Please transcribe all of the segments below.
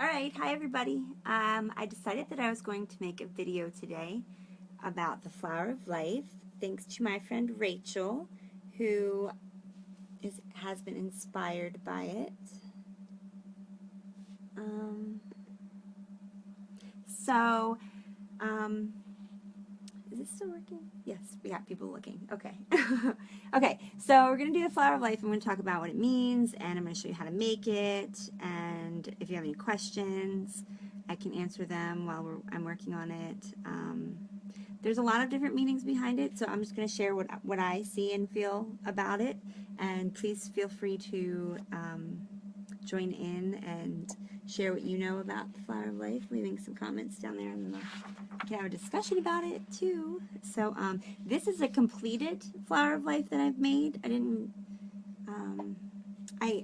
Alright, hi everybody. I decided that I was going to make a video today about the flower of life, thanks to my friend Rachel, who has been inspired by it. So, is this still working? Yes, we got people looking. Okay. Okay, so we're going to do the flower of life. I'm going to talk about what it means, and I'm going to show you how to make it, and if you have any questions, I can answer them while I'm working on it. There's a lot of different meanings behind it, so I'm just going to share what I see and feel about it, and please feel free to join in and share what you know about the flower of life, leaving some comments down there, and we can have a discussion about it too. So this is a completed flower of life that I've made.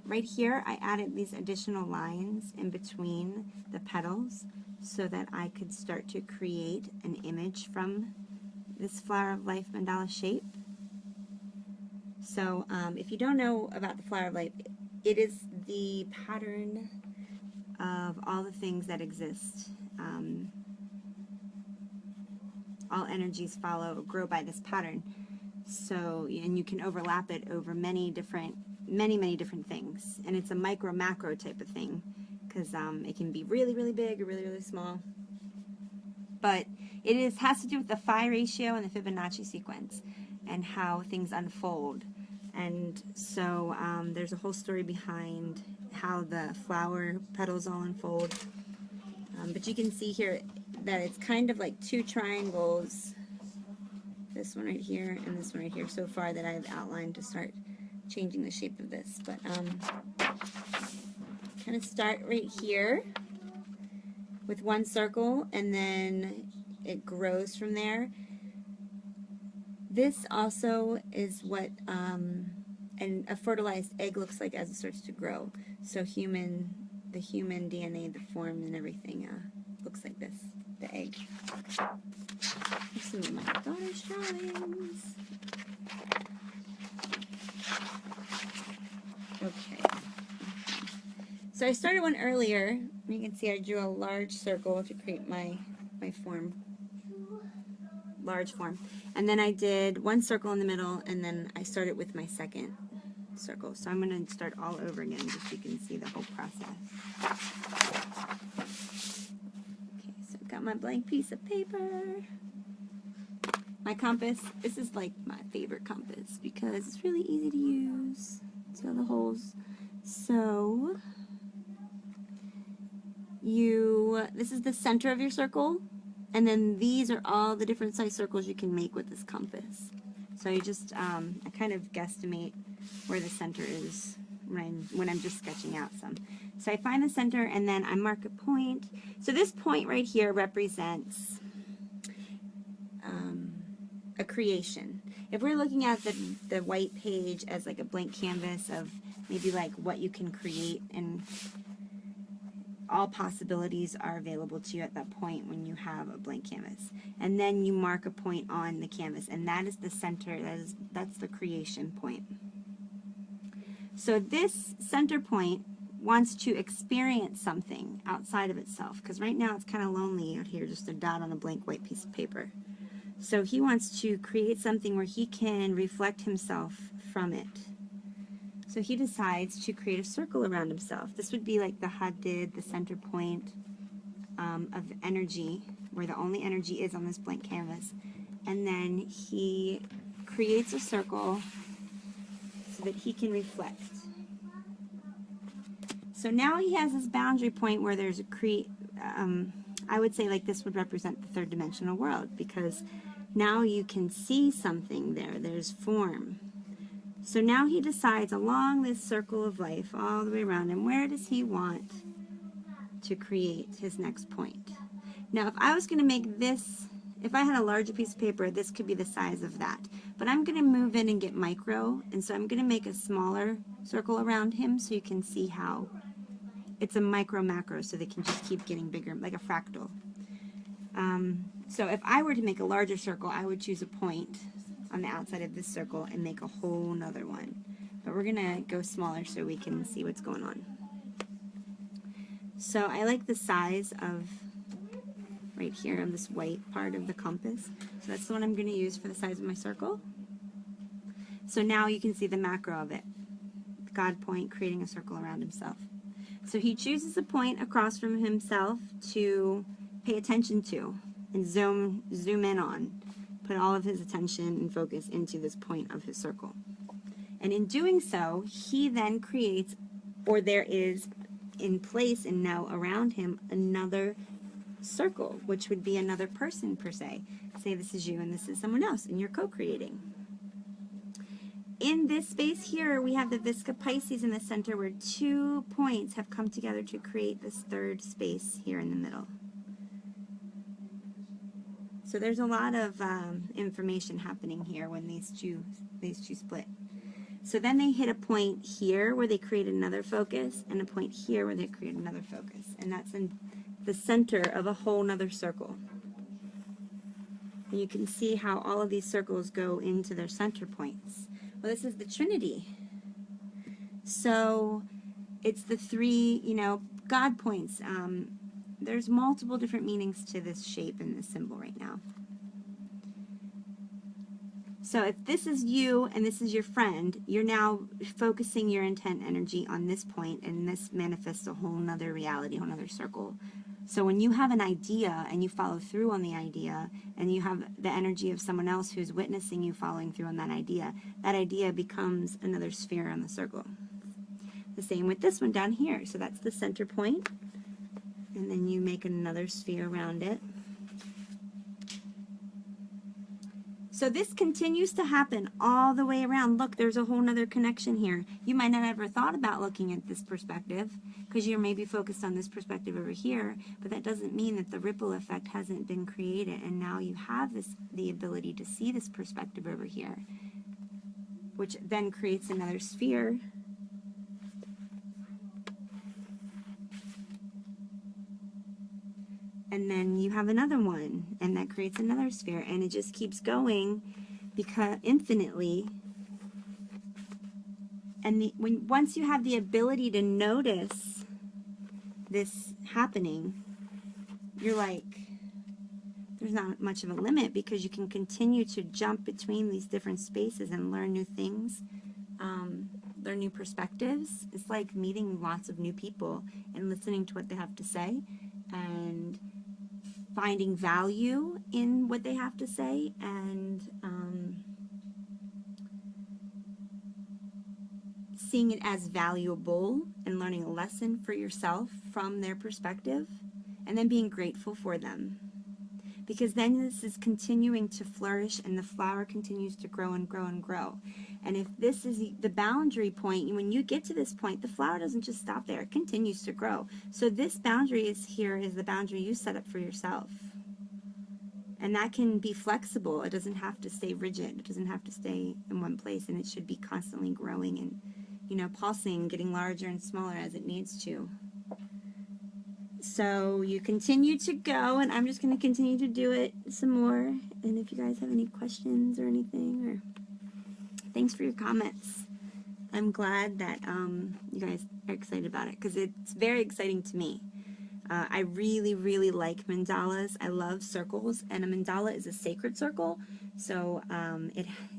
Right here I added these additional lines in between the petals so that I could start to create an image from this flower of life mandala shape. So if you don't know about the flower of life, it is the pattern of all the things that exist. All energies grow by this pattern. So, and you can overlap it over many different things. And it's a micro-macro type of thing, because it can be really, really big or really, really small. But it has to do with the phi ratio and the Fibonacci sequence and how things unfold. And so there's a whole story behind how the flower petals all unfold. But you can see here that it's kind of like two triangles, this one right here and this one right here so far, that I've outlined to start changing the shape of this. But kind of start right here with one circle, and then it grows from there. This also is what a fertilized egg looks like as it starts to grow. So the human DNA, the form and everything looks like this, the egg. Here's some of my daughter's drawings. Okay. So I started one earlier. You can see I drew a large circle to create my form. Large form. And then I did one circle in the middle, and then I started with my second circle. So I'm going to start all over again just so you can see the whole process. Okay, so I've got my blank piece of paper. My compass. This is like my favorite compass because it's really easy to use. See all the holes? So this is the center of your circle, and then these are all the different size circles you can make with this compass. So you just, I kind of guesstimate where the center is when I'm just sketching out some. So I find the center, and then I mark a point. So this point right here represents a creation. If we're looking at the white page as like a blank canvas of maybe like what you can create, and all possibilities are available to you at that point when you have a blank canvas. And then you mark a point on the canvas, and that is the center, that's the creation point. So this center point wants to experience something outside of itself, because right now it's kind of lonely out here, just a dot on a blank white piece of paper. So he wants to create something where he can reflect himself from it. So he decides to create a circle around himself. This would be like the Hadid, the center point of energy, where the only energy is on this blank canvas. And then he creates a circle so that he can reflect. So now he has this boundary point where there's I would say like this would represent the third dimensional world, because now you can see something there. There's form. So now he decides along this circle of life all the way around, and where does he want to create his next point? Now if I was going to make this, if I had a larger piece of paper, this could be the size of that. But I'm going to move in and get micro, and so I'm going to make a smaller circle around him so you can see how it's a micro-macro, so they can just keep getting bigger, like a fractal. So if I were to make a larger circle, I would choose a point on the outside of this circle and make a whole nother one. But we're going to go smaller so we can see what's going on. So I like the size of right here on this white part of the compass. So that's the one I'm going to use for the size of my circle. So now you can see the macro of it. God point creating a circle around himself. So he chooses a point across from himself to pay attention to and zoom in on. Put all of his attention and focus into this point of his circle. And in doing so, he then creates, or there is in place and now around him, another circle, which would be another person per se. Say this is you and this is someone else, and you're co-creating. In this space here, we have the Visca Pisces in the center where 2 points have come together to create this third space here in the middle. So there's a lot of information happening here when these two split. So then they hit a point here where they create another focus, and a point here where they create another focus. And that's in the center of a whole nother circle. And you can see how all of these circles go into their center points. Well, this is the Trinity. So it's the three, God points. There's multiple different meanings to this shape and this symbol right now. So if this is you and this is your friend, you're now focusing your intent energy on this point, and this manifests a whole nother reality, a whole nother circle. So when you have an idea and you follow through on the idea, and you have the energy of someone else who's witnessing you following through on that idea becomes another sphere on the circle. The same with this one down here. So that's the center point, and then you make another sphere around it. So this continues to happen all the way around. Look, there's a whole nother connection here. You might not have ever thought about looking at this perspective because you're maybe focused on this perspective over here, but that doesn't mean that the ripple effect hasn't been created, and now you have the ability to see this perspective over here, which then creates another sphere. And then you have another one, and that creates another sphere, and it just keeps going because infinitely. And once you have the ability to notice this happening, you're like, there's not much of a limit, because you can continue to jump between these different spaces and learn new things, learn new perspectives. It's like meeting lots of new people and listening to what they have to say, and finding value in what they have to say, and seeing it as valuable and learning a lesson for yourself from their perspective, and then being grateful for them. Because then this is continuing to flourish, and the flower continues to grow and grow and grow. And if this is the boundary point, when you get to this point, the flower doesn't just stop there. It continues to grow. So this boundary is the boundary you set up for yourself. And that can be flexible. It doesn't have to stay rigid. It doesn't have to stay in one place. And it should be constantly growing and, pulsing, getting larger and smaller as it needs to. So you continue to go, and I'm just going to continue to do it some more. And if you guys have any questions or anything, or thanks for your comments. I'm glad that you guys are excited about it, because it's very exciting to me. I really, really like mandalas. I love circles, and a mandala is a sacred circle. So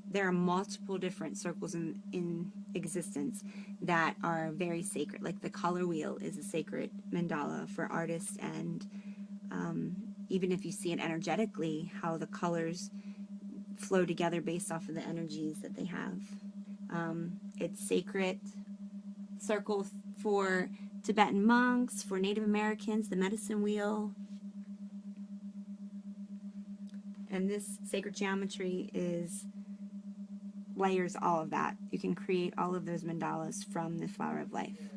there are multiple different circles in existence that are very sacred. Like the color wheel is a sacred mandala for artists, and even if you see it energetically, how the colors flow together based off of the energies that they have. It's sacred circle for Tibetan monks, for Native Americans, the medicine wheel. And this sacred geometry layers all of that. You can create all of those mandalas from the flower of life.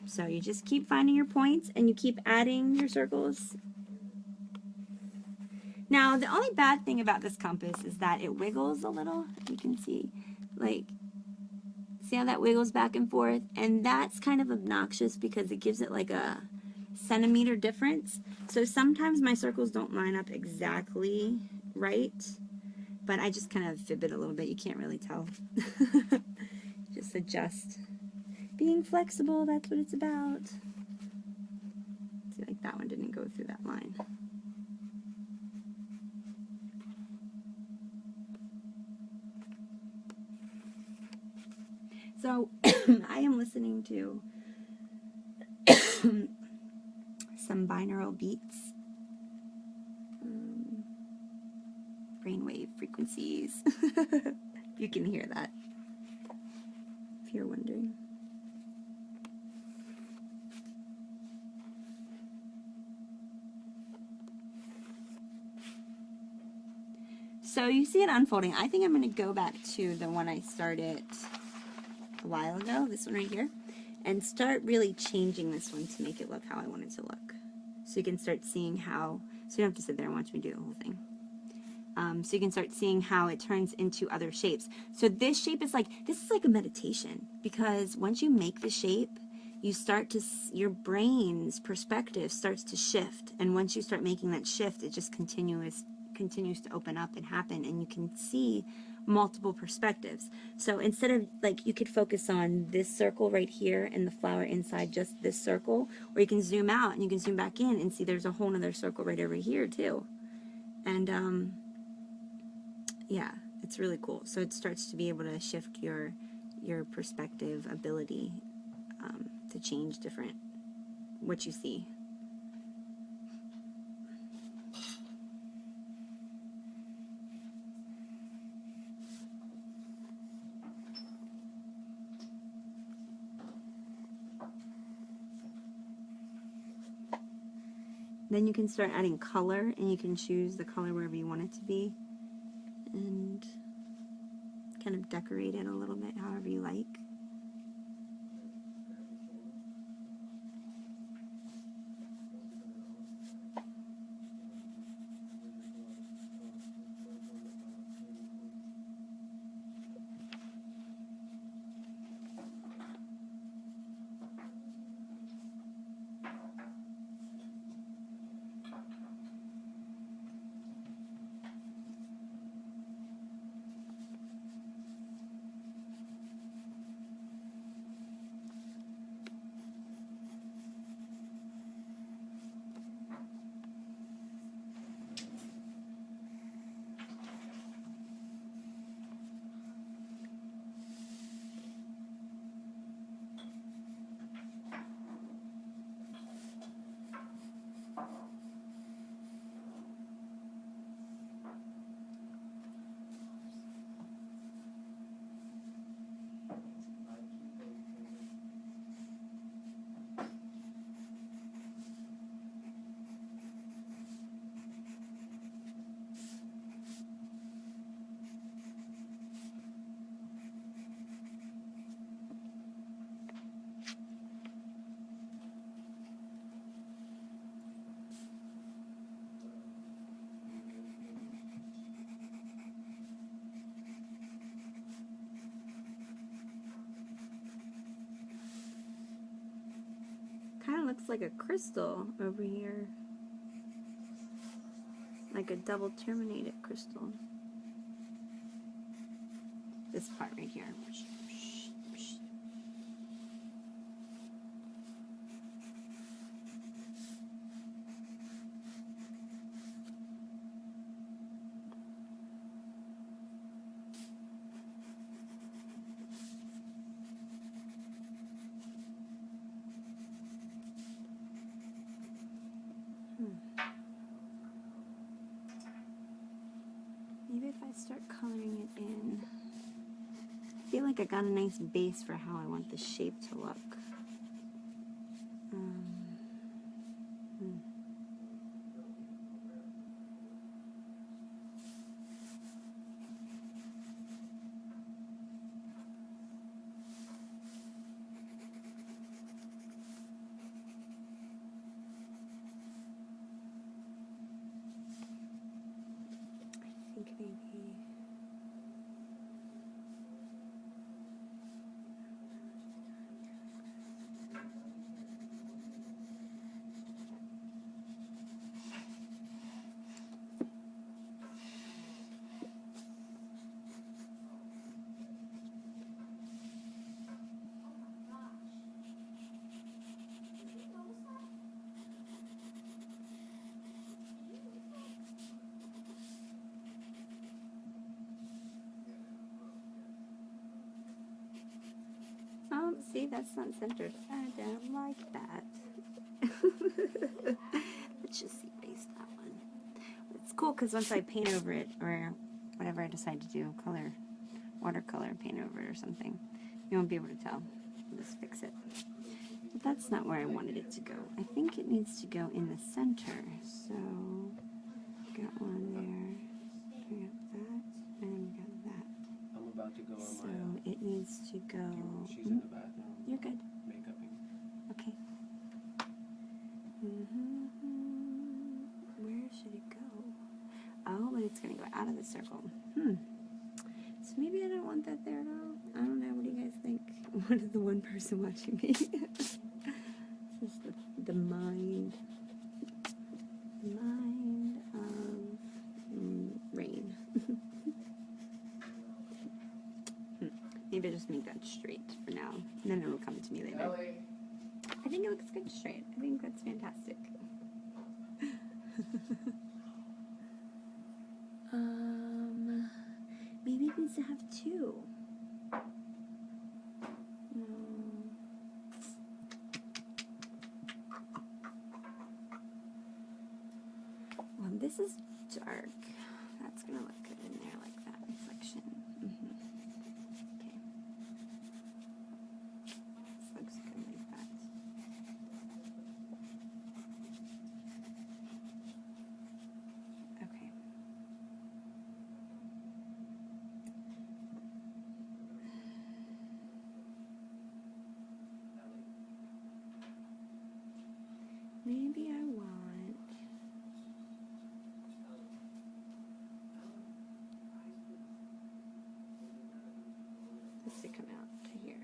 So you just keep finding your points, and you keep adding your circles. Now, the only bad thing about this compass is that it wiggles a little. You can see, see how that wiggles back and forth? And that's kind of obnoxious, because it gives it like a centimeter difference. So sometimes my circles don't line up exactly right, but I just kind of fib it a little bit. You can't really tell. Just adjust. Being flexible, that's what it's about. See, like that one didn't go through that line. So I am listening to some binaural beats, brainwave frequencies. You can hear that if you're wondering. So you see it unfolding. I think I'm going to go back to the one I started a while ago, this one right here, and start really changing this one to make it look how I want it to look. So you can start seeing how, so you don't have to sit there and watch me do the whole thing. So you can start seeing how it turns into other shapes. So this shape is like, this is like a meditation, because once you make the shape, you start to, your brain's perspective starts to shift. And once you start making that shift, it just continues to open up and happen, and you can see multiple perspectives. So instead of, like, you could focus on this circle right here and the flower inside just this circle, or you can zoom out and you can zoom back in and see there's a whole nother circle right over here too. And yeah, it's really cool. So it starts to be able to shift your perspective ability to change different what you see. Then you can start adding color, and you can choose the color wherever you want it to be, and kind of decorate it a little bit however you like. Kind of looks like a crystal over here, like a double terminated crystal. This part right here. Maybe if I start coloring it in, I feel like I got a nice base for how I want the shape to look. I think maybe See, that's not centered. I don't like that. Let's just erase that one. It's cool because once I paint over it, or whatever I decide to do, watercolor, paint over it or something, you won't be able to tell. I'll just fix it. But that's not where I wanted it to go. I think it needs to go in the center. So, got one there. We got that, and we got that. I'm about to go on So my. it needs to go. She's in the bathroom. You're good. Makeuping. Okay. Where should it go? Oh, but it's gonna go out of the circle. So maybe I don't want that there at all. I don't know. What do you guys think? What is the one person watching me? This is the mind of rain. Maybe I'll just make that straight for now, and then it'll come to me later. Ellie. I think it looks good straight. I think that's fantastic. Maybe it needs to have two. Well, this is dark. That's gonna look good in there like that reflection. Okay. This looks good like that. Okay. Maybe I want this to come out to here.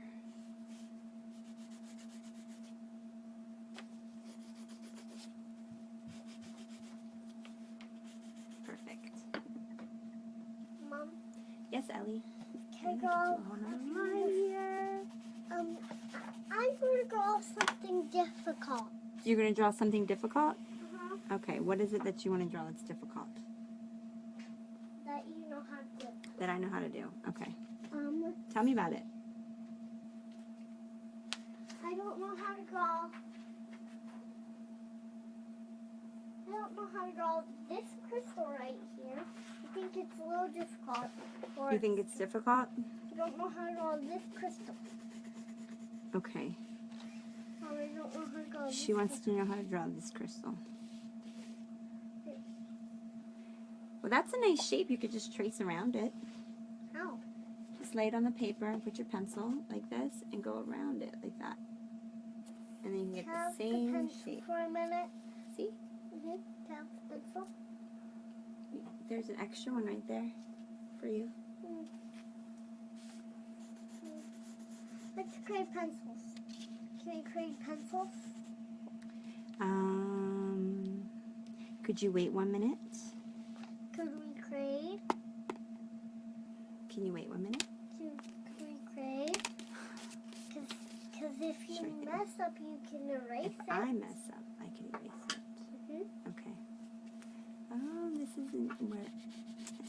Perfect. Mom, Yes, Ellie. can I draw? I'm going to draw something difficult. You're going to draw something difficult? Uh-huh. Okay, what is it that you want to draw that's difficult? That you know how to do. That I know how to do. Okay. Tell me about it. I don't know how to draw. I don't know how to draw this crystal right here. I think it's a little difficult. You think it's difficult? I don't know how to draw this crystal. Okay. Or I don't know how to draw this She wants to know how to draw this crystal. Well, that's a nice shape. You could just trace around it. How? Just lay it on the paper and put your pencil like this and go around it like that. And then you can get Tap the same pencil shape. for a minute. See? Tap the pencil. There's an extra one right there for you. Let's create pencils. Can we create pencils? Could you wait 1 minute? Could we create? Can you wait 1 minute? Could we create? Because if you Sure thing. mess up, you can erase If it. I mess up, I can erase it. Okay. Oh, this isn't where...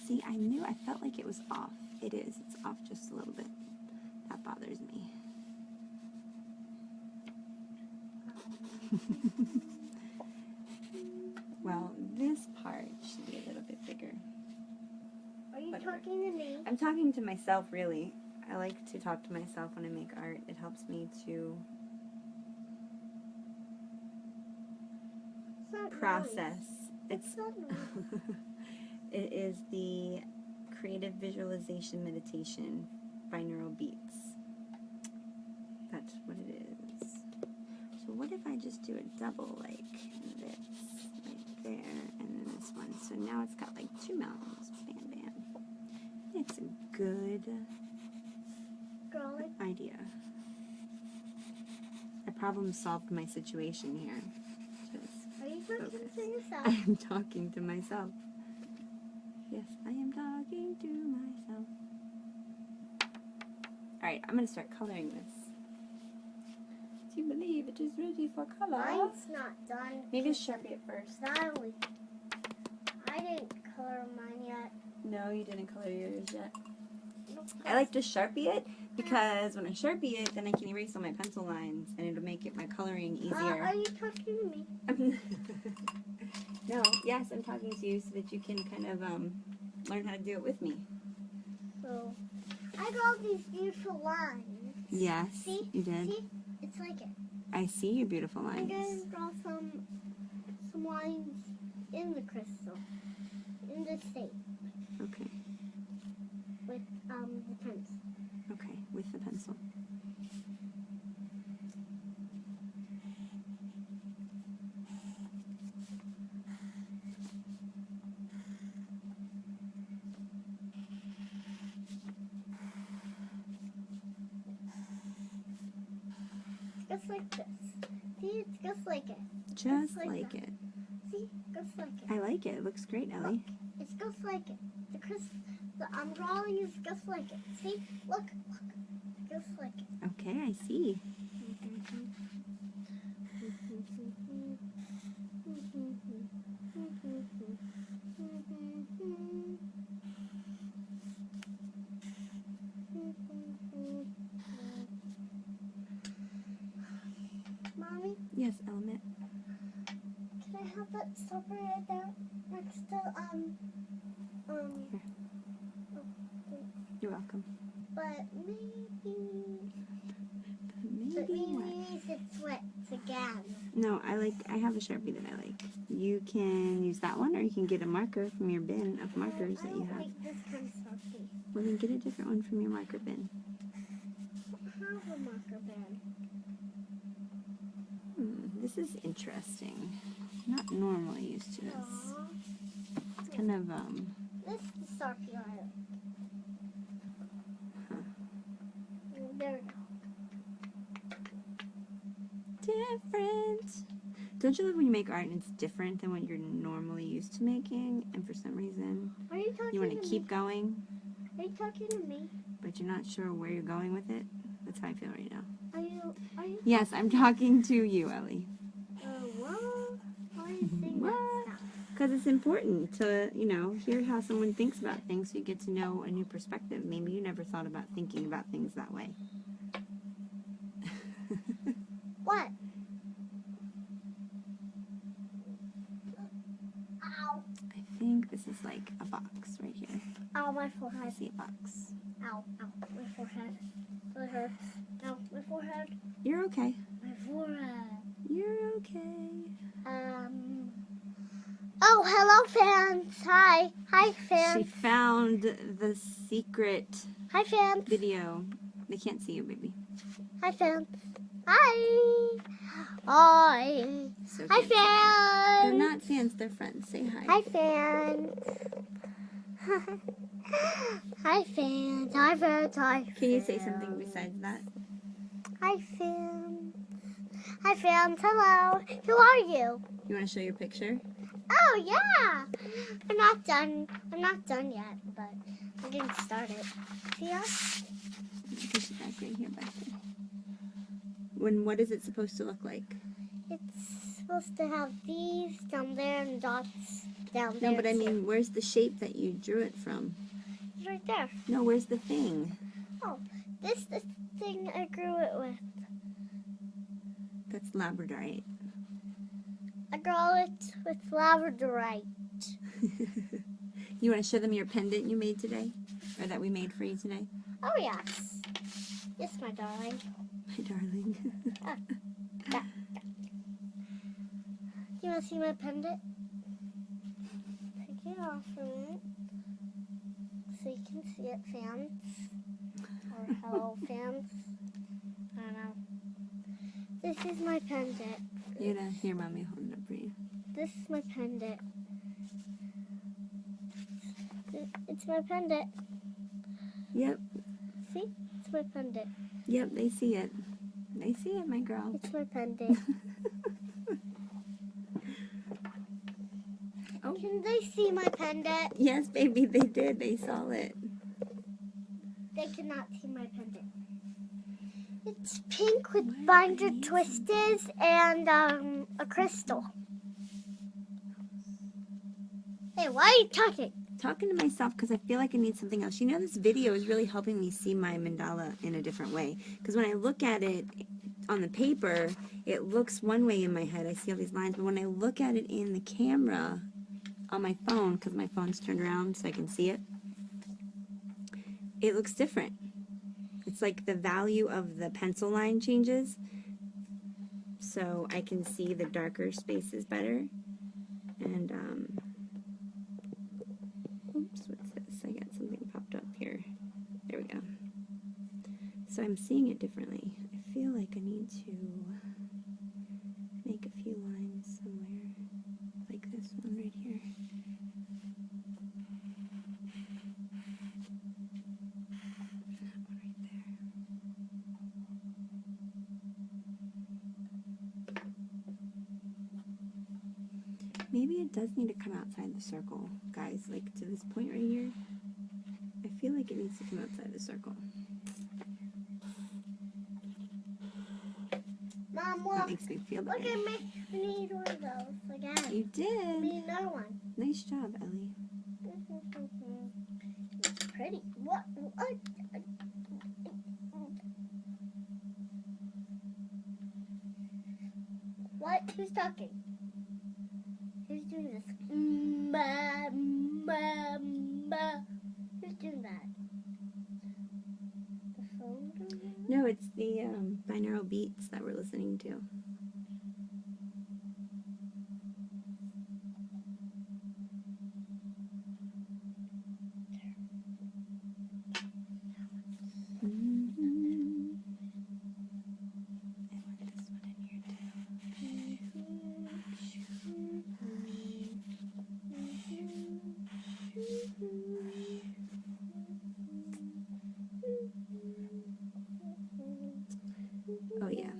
See, I knew, I felt like it was off. It is. It's off just a little bit. That bothers me. Well, this part should be a little bit bigger. Are you Whatever. talking to me? I'm talking to myself, really. I like to talk to myself when I make art. It helps me to It's not process. Noise. It's not noise. It is the Creative Visualization Meditation binaural beats. That's what it is. So what if I just do a double like this, right there, and then this one. So now it's got like two mountains. Bam, bam. It's a good Garlic. idea. I problem solved my situation here. Just Are you talking focus. to yourself? I am talking to myself. Yes, I am talking to myself. Alright, I'm going to start coloring this. Do you believe it is ready for color? Mine's not done. Maybe Sharpie it first. I didn't color mine yet. No, you didn't color yours yet. I like to Sharpie it because when I Sharpie it, then I can erase all my pencil lines and it'll make it my coloring easier. Are you talking to me? No, yes, I'm talking to you so that you can kind of learn how to do it with me. So, I draw these beautiful lines. Yes, See? you did. See? It's like it. I see your beautiful I'm going lines. to draw some lines in the crystal, in the shape, Okay, with the pencil. okay, with the pencil. Just like this. See, it's just like it. Just like like that. it. See, just like it. I like it. It looks great, Ellie. Look, it's just like it. The drawing is just like it. See, look, just like it. Okay, I see. Mommy, Yes, Element. can I have that stopper right there next to Here. oh, thanks. You're welcome. But maybe What? it splits again. No, I have a Sharpie that I like. You can use that one or you can get a marker from your bin of markers I that you don't have. like this kind of Sharpie. Well, then get a different one from your marker bin. I don't have a marker pen. This is interesting. I'm not normally used to this. Aww. It's kind of, This is the Sharpie I like. Huh. There we go. different. Don't you love when you make art and it's different than what you're normally used to making, and for some reason Are you talking you want to to keep me? going, Are you talking to me? but you're not sure where you're going with it? That's how I feel right now. Are you? Yes, I'm talking to you, Ellie. What? Why are you saying that stuff? Because it's important to, hear how someone thinks about things so you get to know a new perspective. Maybe you never thought about thinking about things that way. What? Ow. I think this is like a box right here. Ow, my I forehead. see a box. Ow, my forehead. It hurts. Ow, my forehead. You're okay. My forehead. You're okay. Oh, hello, fans. Hi. Hi, She fans. found the secret Hi, fans. video. They can't see you, baby. Hi, fans. Hi. Hi. So Hi, can't see you. fans. They're not fans, they're friends. Say hi. Hi, fans. Hi, fans. Hi, fans. Hi, Can you say something besides that? Hi, fans. Hi, fans. Hello. Who are you? You want to show your picture? Oh, yeah. I'm not done. I'm not done yet, but I'm getting started. See ya? Push it back right here, back there. What is it supposed to look like? It's supposed to have these down there and dots down there. No, but I mean, where's the shape that you drew it from? It's right there. No, where's the thing? This is the thing I grew it with. That's labradorite. I grew it with labradorite. You want to show them your pendant you made today? Or that we made for you today? Oh, yes. Yes, my darling. My darling. You want to see my pendant? Take it off a minute so you can see it, fans. Or hello, fans. I don't know. This is my pendant. Here, Mommy, hold it up for you. This is my pendant. It's my pendant. Yep, See? It's my pendant. yep, they see it. They see it, my girl. It's my pendant. Oh. Can they see my pendant? Yes, baby, they did. They saw it. They cannot see my pendant. It's pink with binder twisters and a crystal. Hey, why are you talking? talking to myself because I feel like I need something else. You know, this video is really helping me see my mandala in a different way. Because when I look at it on the paper, it looks one way in my head. I see all these lines. But when I look at it in the camera on my phone, because my phone's turned around so I can see it, it looks different. It's like the value of the pencil line changes. So I can see the darker spaces better. And, oops, what's this? I got something popped up here. There we go. So I'm seeing it differently. I feel like I need to make a few lines somewhere, like this one right here. That one right there. Maybe it does need to come outside the circle, guys, like to this point right here. I feel like it needs to come outside the circle. Mom, That look. makes me feel Look better. at me. I need one of those again. You I need did. another one. Nice job, Ellie. It's pretty. What? What? Who's talking? Who's doing this? Who's doing that? The phone? No, it's the binaural beats that we're listening to. I want this one in here too. Oh yeah.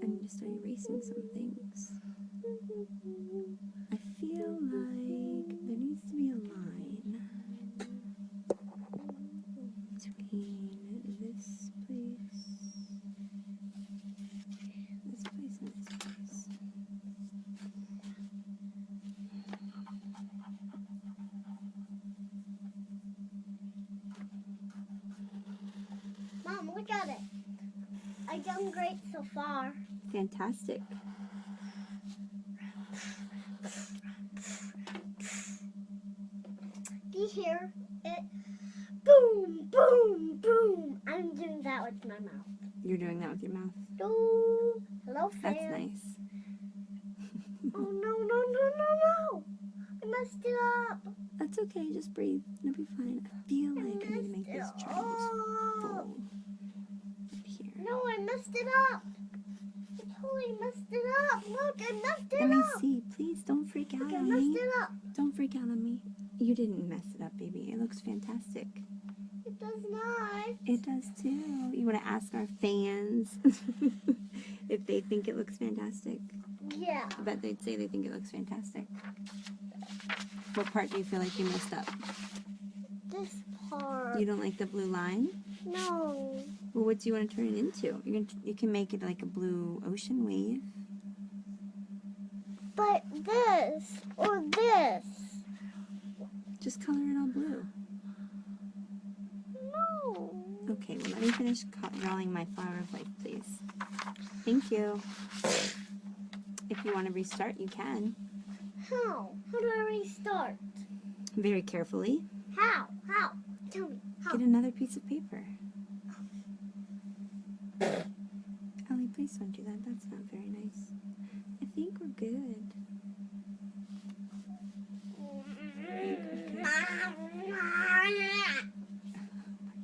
I need to start erasing some things. I feel like there needs to be a line between this place, and this place. Mom, look at it. I've done great so far. Fantastic. Do you hear it? Boom, boom, boom. I'm doing that with my mouth. You're doing that with your mouth. Ooh, hello, fan. That's nice. Oh, no. I messed it up. That's okay, just breathe. It'll be fine. I feel like I need to make this triangle full up here. No, I messed it up. I totally messed it up. Look, I messed it Let me up. see. Please don't freak out Look, I on messed me. it up. Don't freak out on me. You didn't mess it up, baby. It looks fantastic. It does not. It does too. You want to ask our fans if they think it looks fantastic? Yeah. I bet they'd say they think it looks fantastic. What part do you feel like you messed up? This part. You don't like the blue line? No. Well, what do you want to turn it into? You can make it like a blue ocean wave. But this or this. Just color it all blue. No. Okay, well, let me finish drawing my flower of life, please. Thank you. If you want to restart, you can. How? How do I restart? Very carefully. How? Tell me. How? Get another piece of paper. Ellie, please don't do that. That's not very nice. I think we're good. Oh my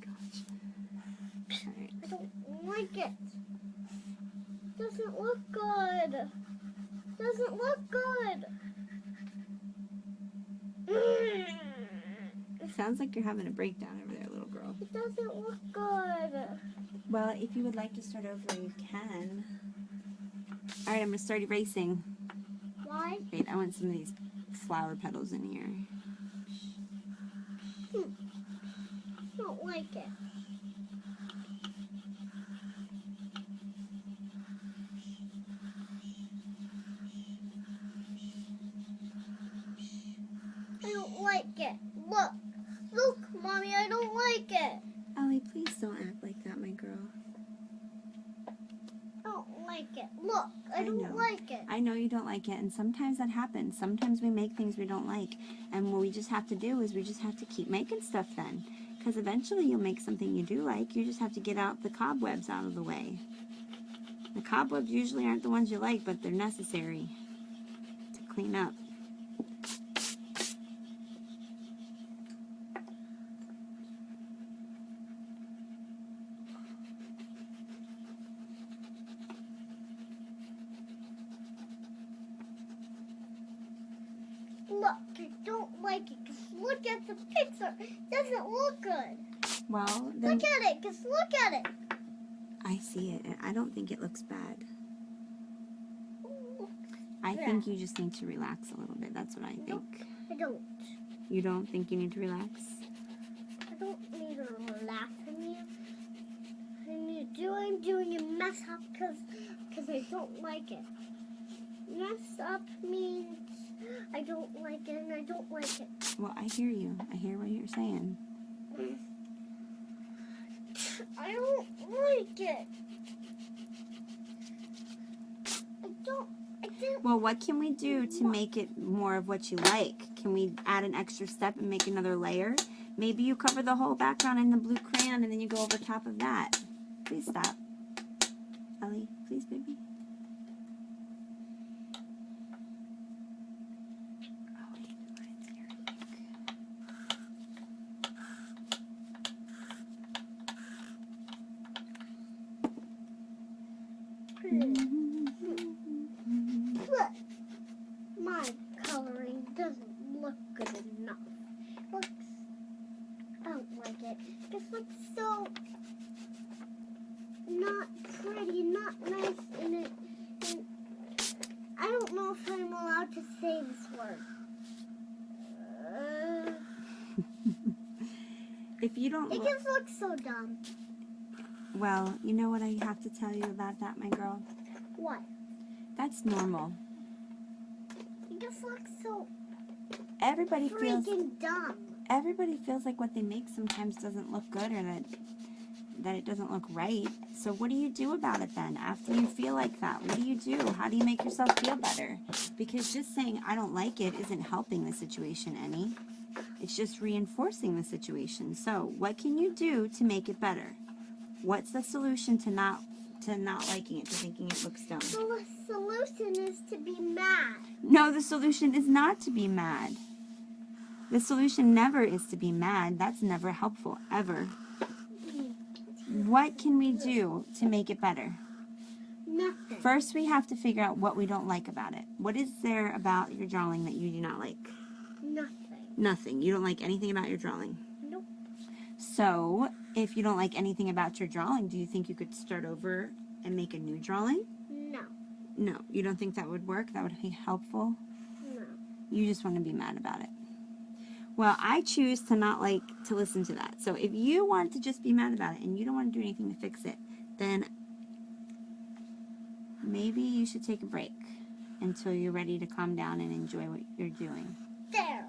gosh. Alright. I don't like it. Doesn't look good. Doesn't look good. Sounds like you're having a breakdown over there, little girl. It doesn't look good. Well, if you would like to start over, you can. Alright, I'm going to start erasing. Why? Wait, I want some of these flower petals in here. I don't like it. I don't like it. Look. Look, Mommy, I don't like it. Ellie, please don't act like that, my girl. I don't like it. Look, I I don't know. like it. I know you don't like it, and sometimes that happens. Sometimes we make things we don't like, and what we just have to do is we just have to keep making stuff then. Because eventually you'll make something you do like. You just have to get out the cobwebs out of the way. The cobwebs usually aren't the ones you like, but they're necessary to clean up. Look, I don't like it. Because look at the picture. It doesn't look good. Well, then Look at it. Just look at it. I see it, and I don't think it looks bad. Ooh, I think you just need to relax a little bit. That's what I think. Nope. I don't. You don't think you need to relax? I don't need to relax from you. I'm doing a mess up because I don't like it. Mess up means I don't like it and I don't like it. Well, I hear you. I hear what you're saying. I don't like it. I don't. Well, what can we do to make it more of what you like? Can we add an extra step and make another layer? Maybe you cover the whole background in the blue crayon and then you go over top of that. Please stop. Ellie, please, baby. Oh, wait, mine's here, I Look, my coloring doesn't look good enough. Looks, I don't like it. It looks so not pretty, not nice, and I don't know if I'm allowed to say this word. If you don't It look, just looks so dumb. well, you know what I have to tell you about that, my girl? What? That's normal. It just looks so Everybody feels like what they make sometimes doesn't look good, or that it doesn't look right. So what do you do about it then? After you feel like that, what do you do? How do you make yourself feel better? Because just saying I don't like it isn't helping the situation any. It's just reinforcing the situation. So what can you do to make it better? What's the solution to not liking it, to thinking it looks dumb? So the solution is to be mad. No, the solution is not to be mad. The solution never is to be mad. That's never helpful, ever. What can we do to make it better? Nothing. First, we have to figure out what we don't like about it. What is there about your drawing that you do not like? Nothing. Nothing. You don't like anything about your drawing? Nope. So, if you don't like anything about your drawing, do you think you could start over and make a new drawing? No. No. You don't think that would work? That would be helpful? No. You just want to be mad about it. Well, I choose to not like to listen to that. So if you want to just be mad about it and you don't want to do anything to fix it, then maybe you should take a break until you're ready to calm down and enjoy what you're doing. There.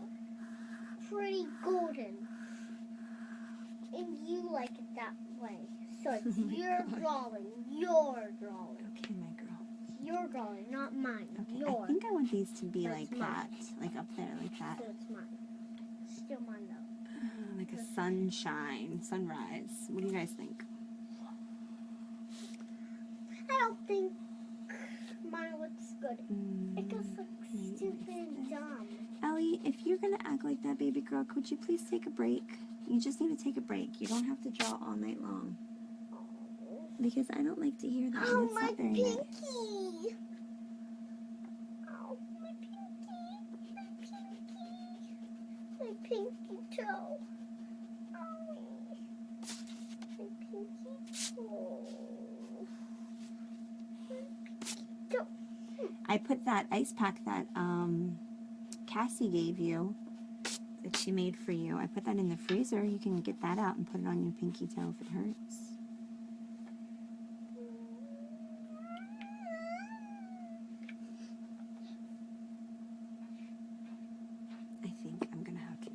Pretty golden. And you like it that way. So it's Oh my your God. drawing. Your drawing. Okay, my girl. Your drawing, not mine. Okay, Yours. I think I want these to be That's like mine. that. Like up there, like that. So it's mine. Still mine though. Like a sunrise. What do you guys think? I don't think mine looks good. It just looks maybe stupid like and this. dumb. Ellie, if you're going to act like that, baby girl, could you please take a break? You just need to take a break. You don't have to draw all night long. Because I don't like to hear that. Oh, and it's my not very pinky! nice. Oh, my pinky! My pinky! My pinky toe! Oh, my pinky toe! My pinky toe! I put that ice pack that Cassie gave you, that she made for you. I put that in the freezer. You can get that out and put it on your pinky toe if it hurts. I think I'm going to have to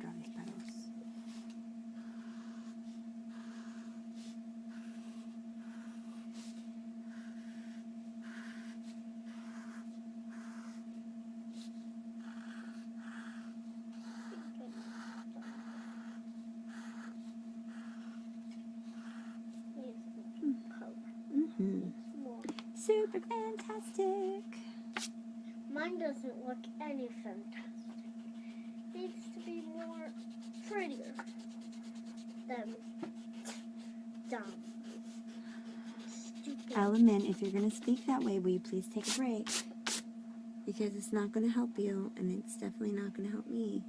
super fantastic. Mine doesn't look any fantastic. Needs to be more prettier than dumb. Stupid. Element, if you're going to speak that way, will you please take a break? Because it's not going to help you, and it's definitely not going to help me.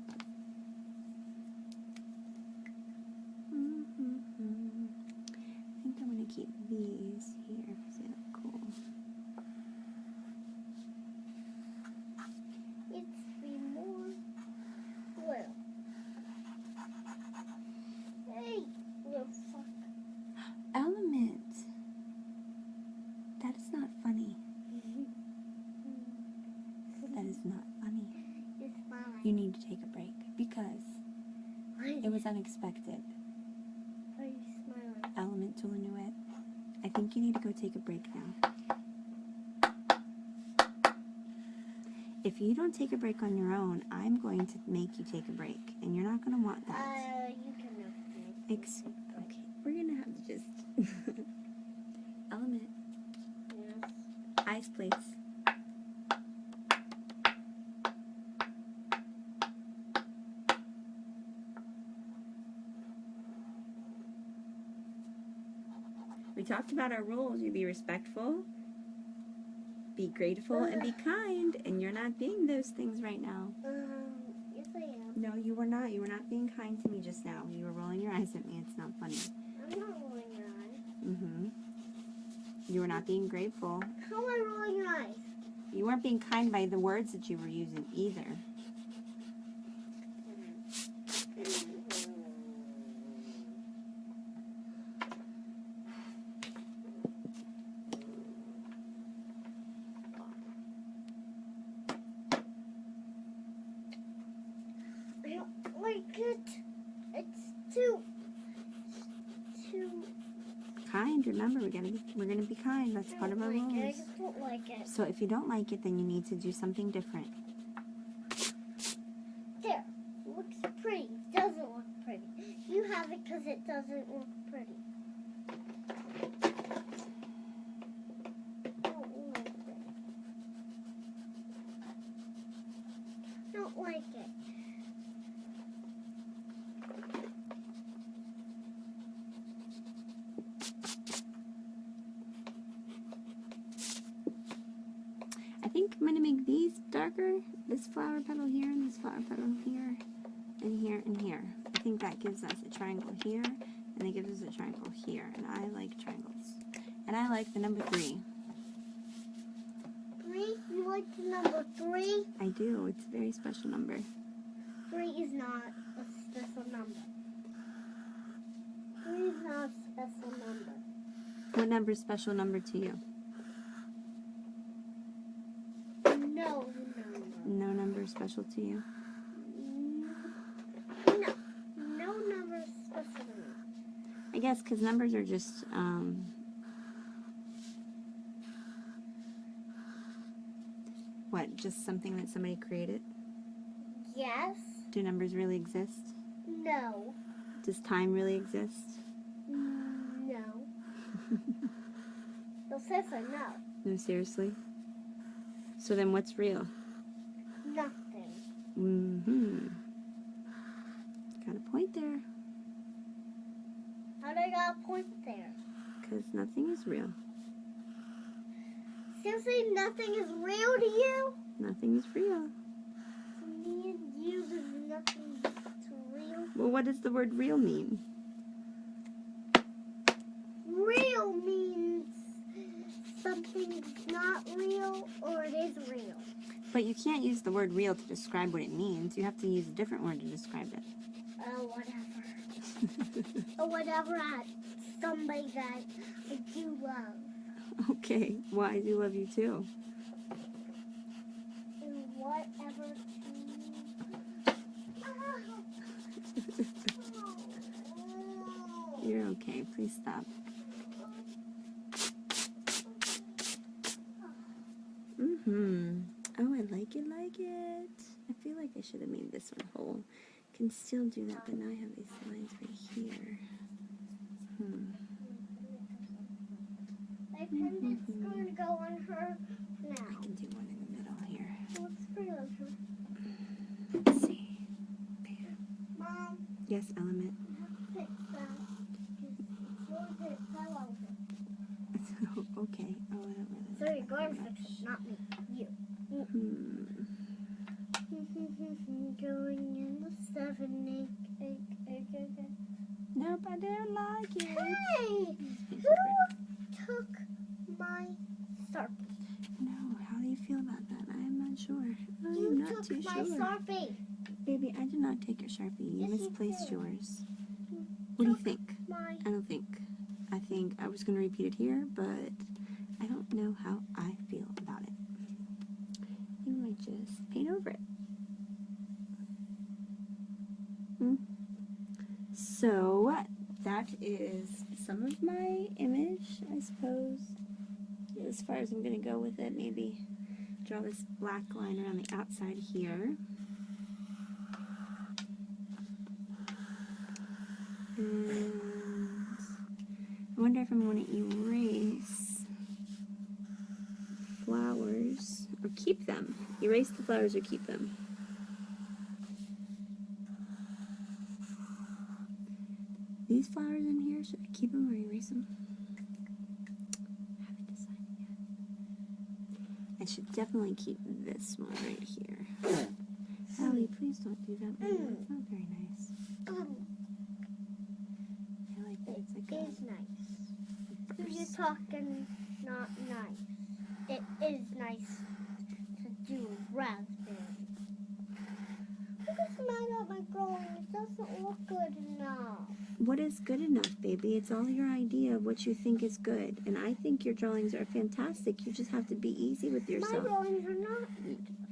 I think I'm going to keep these here because they look cool. Needs to be more blue. Hey, little fuck. Element! That is not funny. That is not funny. You're smiling. You need to take a break because it was unexpected. Why are you smiling? Element Tulanuit. I think you need to go take a break now. If you don't take a break on your own, I'm going to make you take a break, and you're not going to want that. You can make Okay, we're going to have to just... Element, Yes. eyes please. We talked about our rules. You be respectful, be grateful, and be kind. And you're not being those things right now. Yes I am. No, you were not. You were not being kind to me just now. You were rolling your eyes at me. It's not funny. I'm not rolling your eyes. You were not being grateful. How am I rolling your eyes? You weren't being kind by the words that you were using either. I don't like it. It's too Kind, remember, we're gonna be kind. That's part of our I rules. just don't like it. So if you don't like it, then you need to do something different. There. Looks pretty. Doesn't look pretty. You have it because it doesn't look pretty. Don't like it. Don't like it. I think I'm gonna make these darker. This flower petal here, and this flower petal here, and here, and here. I think that gives us a triangle here, and it gives us a triangle here. And I like triangles. And I like the number 3. 3? You like the number 3? I do. It's a very special number. 3 is not a special number. 3 is not a special number. What number is special number to you? No number. No number is special to you? No. No number is special to me. I guess because numbers are just, what, just something that somebody created? Yes. Do numbers really exist? No. Does time really exist? No. Well, seriously, no. No, seriously? So then what's real? Nothing. Got a point there. How do I got a point there? Because nothing is real. Seriously, nothing is real to you? Nothing is real. To me and you, there's nothing real. Well, what does the word real mean? Real means something's not real or it is real. But you can't use the word real to describe what it means. You have to use a different word to describe it. Whatever. Or whatever somebody that I do love. Okay, well, I do love you too. And whatever You're okay. Please stop. Oh, I like it, I feel like I should have made this one whole. Can still do that, but now I have these lines right here. I My pendant's going to go on her I now. can do one in the middle here. It looks pretty on her. Let's see. Mom, Yes, Element. you have to fix that. Yours it fell over. Okay. Oh, I don't really. So you're going to fix it, not me. You. Hmm. Going in the 7, 8. Nope, I don't like it. Hey! Who took my Sharpie? No, how do you feel about that? I'm not sure. I'm You not took too my sure. Sharpie. Baby, I did not take your Sharpie. You Yes, you misplaced did. yours. What do you Took think? My I don't think. I think I was going to repeat it here, but I don't know how I feel about it. I think I might just paint over it. So that is some of my image, I suppose. As far as I'm going to go with it, maybe draw this black line around the outside here. And I wonder if I'm going to erase flowers or keep them. Erase the flowers or keep them. These flowers in here, should I keep them or erase them? I haven't decided yet. I should definitely keep this one right here. Allie, please don't do that. It's not very nice. I like that it's like It is nice. Who you talking not nice? It is nice to do raspberry. What's the matter with my drawing? It doesn't look good enough. What is good enough, baby? It's all your idea of what you think is good. And I think your drawings are fantastic. You just have to be easy with My yourself. drawings are not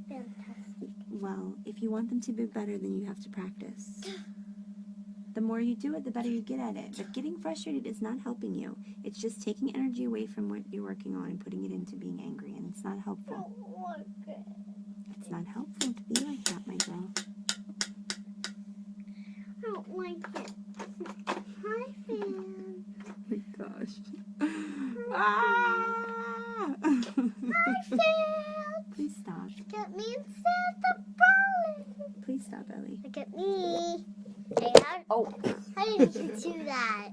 fantastic. Well, if you want them to be better, then you have to practice. The more you do it, the better you get at it. But getting frustrated is not helping you. It's just taking energy away from what you're working on and putting it into being angry, and it's not I helpful. don't like it. It's not helpful to be like that, my girl. I don't like it. Hi, fan. Oh my gosh. Ah! Hi, fan. Please stop. Look at me and Santa Paula. Please stop, Ellie. Look at me. Hey, Oh, how did you do that?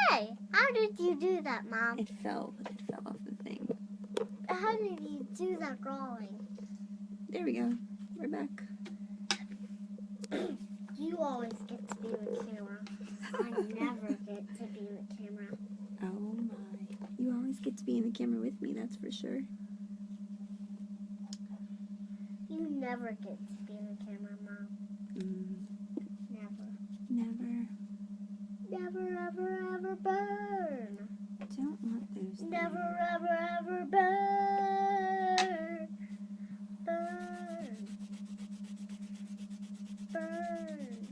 Hey, how did you do that, Mom? it fell. It fell off the thing. How did you do that drawing? There we go. We're back. You always get to be the camera. I never get to be the camera. Oh my. You always get to be in the camera with me, that's for sure. You never get to be in the camera, Mom. Never. Never. Never, ever, ever burn. Don't want those Never, things. ever, ever burn. Burn. Burn.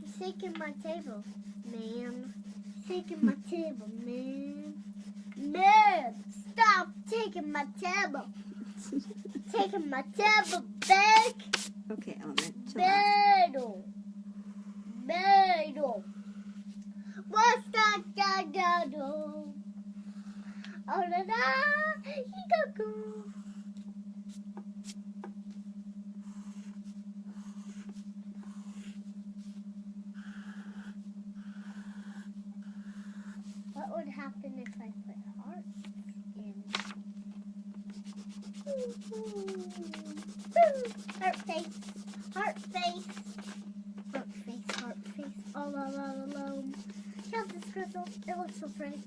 He's taking my table, man. He's taking my table, man. Man, stop taking my table. Taking my table back. Okay, Element, chill out. Metal. Metal. What's that? Oh, la la. He go. What would happen if I put hearts in? Heart face. Heart face. Heart face. Heart face. All alone. Count this crystal. It looks so pretty.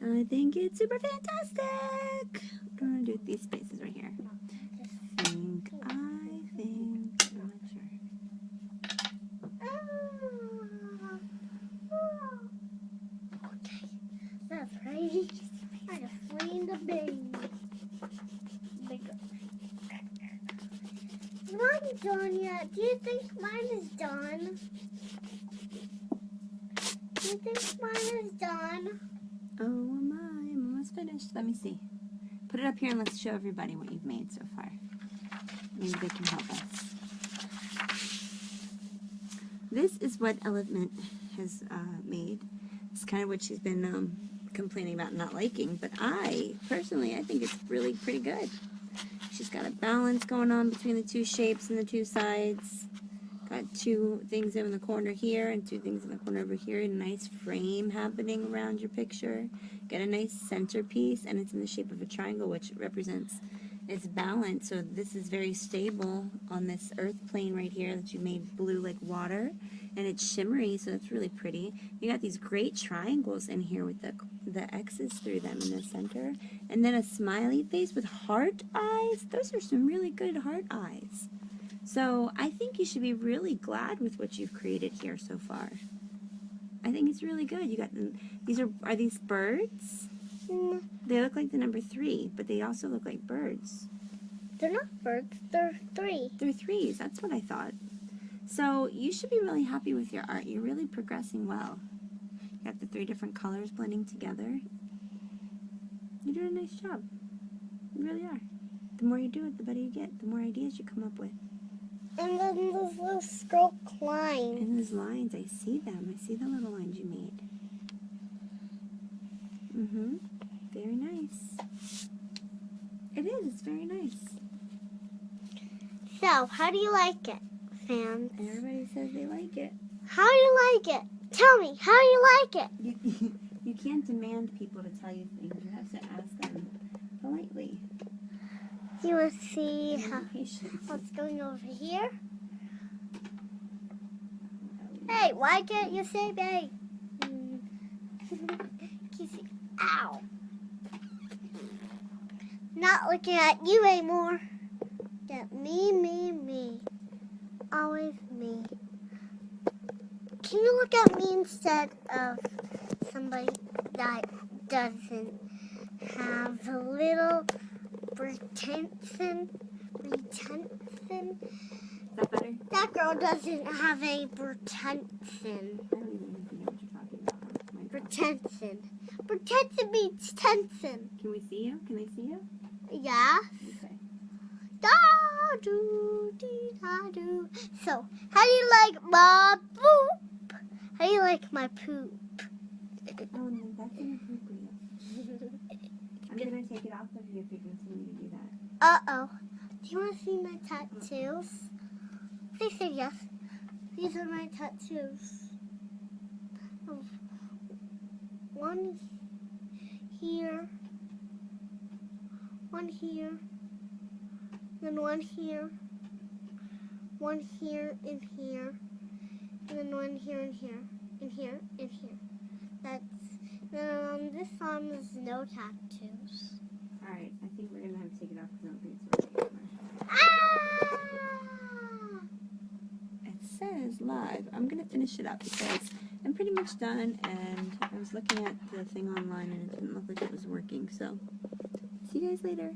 I think it's super fantastic. I'm gonna do these spaces right here. I think, I'm not sure. Okay, that's right. I just cleaned the bin. Bigger. Is mine done yet? Do you think mine is done? Do you think mine is done? Oh my, I'm almost finished. Let me see. Put it up here and let's show everybody what you've made so far. Maybe they can help us. This is what Element has made. It's kind of what she's been complaining about not liking, but personally, I think it's really pretty good. She's got a balance going on between the two shapes and the two sides. Got two things in the corner here and two things in the corner over here. A nice frame happening around your picture. Got a nice centerpiece, and it's in the shape of a triangle, which represents its balance. So this is very stable on this earth plane right here that you made blue like water, and it's shimmery, so it's really pretty. You got these great triangles in here with the X's through them in the center, and then a smiley face with heart eyes. Those are some really good heart eyes. So I think you should be really glad with what you've created here so far. I think it's really good. You got them. Are these birds? Mm, They look like the number 3, but they also look like birds. they're not birds. They're 3. They're 3s. That's what I thought. So you should be really happy with your art. You're really progressing well. You got the 3 different colors blending together. You're doing a nice job. You really are. The more you do it, the better you get. The more ideas you come up with. And then those little stroke lines. And those lines, I see them. I see the little lines you made. Mm-hmm. Very nice. It is. It's very nice. So, how do you like it, fans? Everybody says they like it. How do you like it? Tell me, how do you like it? You can't demand people to tell you things. You have to ask them politely. You want to see Be how, patient. what's going over here? Hey, why can't you say babe? Kissy. Ow. Not looking at you anymore. At me. Always me. Can you look at me instead of somebody that doesn't have a little pretension? Is that better? That girl doesn't have a pretension. I don't even know what you're talking about. My God. Pretension. Pretension means tension. Can we see you? Can I see you? Yeah. Okay. Da do dee da do. So, how do you like my poop? How do you like my poop? Oh, no, that's inappropriate. I'm going to take it off of you if you continue to do that. Uh-oh. Do you want to see my tattoos? Please say yes. These are my tattoos. One here. One here. Then one here. One here and here. And then one here and here. And here and here. This arm is no tattoos. Alright, I think we're going to have to take it off because I don't think it's working anymore. Ah! It says live. I'm going to finish it up because I'm pretty much done, and I was looking at the thing online and it didn't look like it was working. So, see you guys later.